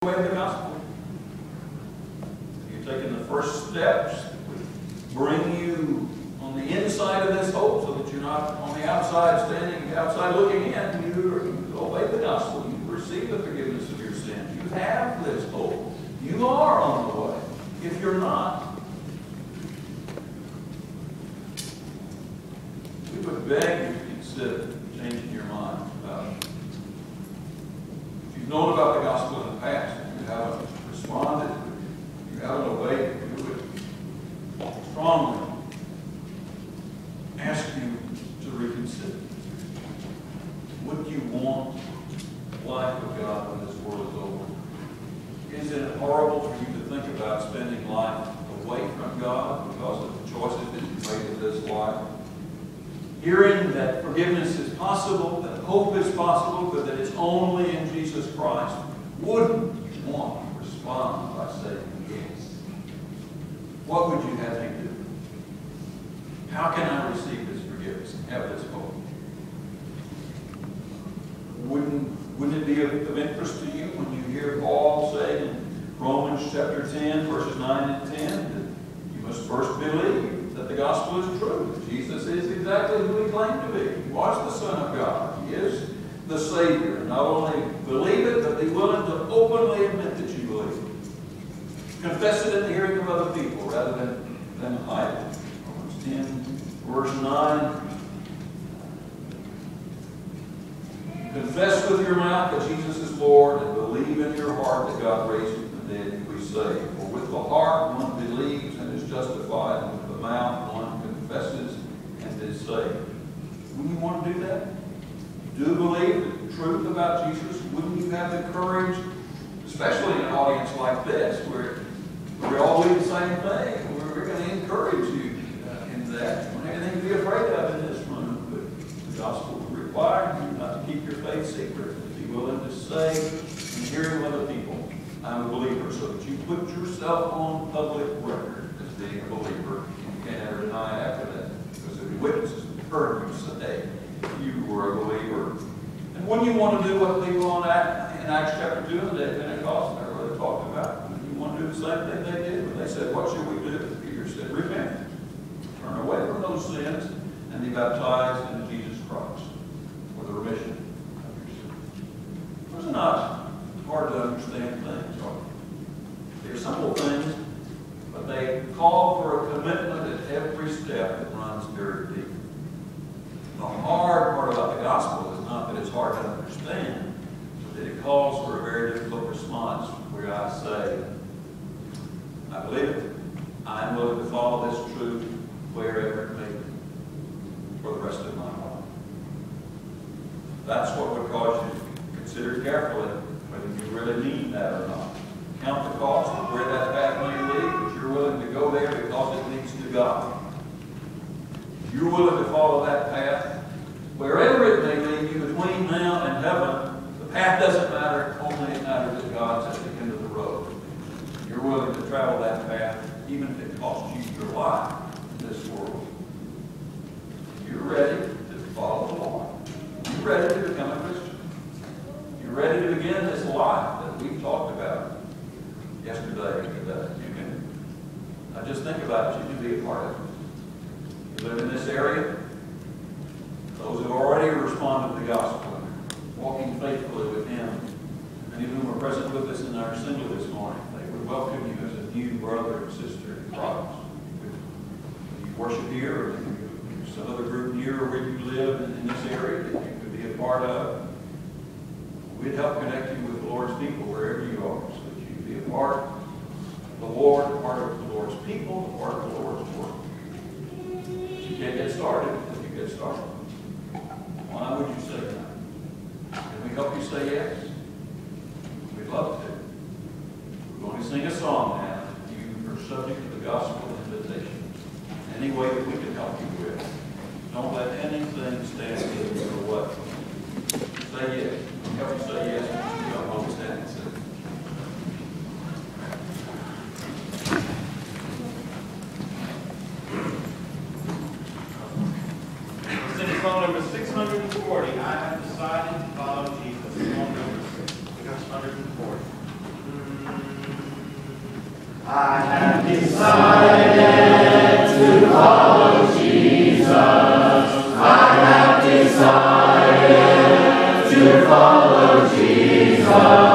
way of the gospel. You're taking the first steps that would bring you on the inside of this hope so that you're not on the outside, standing outside looking in. You obey the gospel. You receive the forgiveness of your sins. You have this hope. You are on the way. If you're not, we would beg you to consider changing your mind about it. If you've known about the gospel in the past and you haven't responded, you haven't obeyed, we would strongly ask you to reconsider. Would you want the life of God when this world is over? Is it horrible for you to think about spending life away from God because of the choices that you made in this life? Hearing that forgiveness is possible, that hope is possible, but that it's only in Jesus Christ, wouldn't you want to respond by saying yes? What would you have me do? How can I receive this forgiveness and have this hope? Wouldn't it be of interest to you when you hear Paul say in Romans chapter 10, verses 9 and 10, that you must first believe that the gospel is true, that Jesus is exactly who he claimed to be. He was the Son of God. He is the Savior. And not only believe it, but be willing to openly admit that you believe it. Confess it in the hearing of other people rather than hide it. Romans 10, verse 9. Confess with your mouth that Jesus is Lord and believe in your heart that God raised him from the dead, you will be saved. For with the heart one believes and is justified, and with the mouth one confesses and is saved. Wouldn't you want to do that? Do believe the truth about Jesus? Wouldn't you have the courage, especially in an audience like this, where we all believe the same thing? We're going to encourage you in that. You don't have anything to be afraid of in this room, but the gospel would require you not to keep your faith secret, to be willing to say and hear from other people, I'm a believer, so that you put yourself on public record as being a believer. You can't ever deny it after that, because the witnesses have heard you say you were a believer. And when you want to do what people in Acts chapter 2 on the day of Pentecost, they're really talking about, when you want to do the same thing they did, when they said, what should we do? Peter said, repent. Turn away from those sins and be baptized into Jesus Christ for the remission of your sins. Those are not hard to understand things, are they? They're simple things, but they call for a commitment at every step that runs very deep. The hard part about the gospel is not that it's hard to understand, but that it calls for a very difficult response where I say, I believe it. I'm willing to follow this truth wherever it may be for the rest of my life. That's what would cause you to consider carefully whether you really mean that or not. Count the cost of where that path may lead, but you're willing to go there because it leads to God. You're willing to follow that path, wherever it may lead you between now and heaven. The path doesn't matter, only it matters that God's at the end of the road. You're willing to travel that path, even if it costs you your life in this world. You're ready to follow the Lord. You're ready to become a Christian. You're ready to begin this life that we talked about yesterday and today. I just think about it, you can be a part of it. You live in this area, those who have already responded to the gospel and walking faithfully with Him, many of whom are present with us in our assembly this morning, they would welcome you as a new brother and sister in Christ. You worship here, or there's some other group near where you live in this area that you could be a part of. We'd help connect you with the Lord's people wherever you are, so that you can be a part of the Lord, a part of the Lord's people, a part of the Lord's work. You can't get started until you get started. Why would you say that? Can we help you say yes? We'd love to. We're going to sing a song now. You are subject to the gospel invitation. Any way that we can help you with. Don't let anything stand in your way. Say yes. Help you say yes. You don't always stand and say. Song number 640, I have decided to follow Jesus. Song number 640. I have decided to follow Jesus. I have decided to follow Jesus.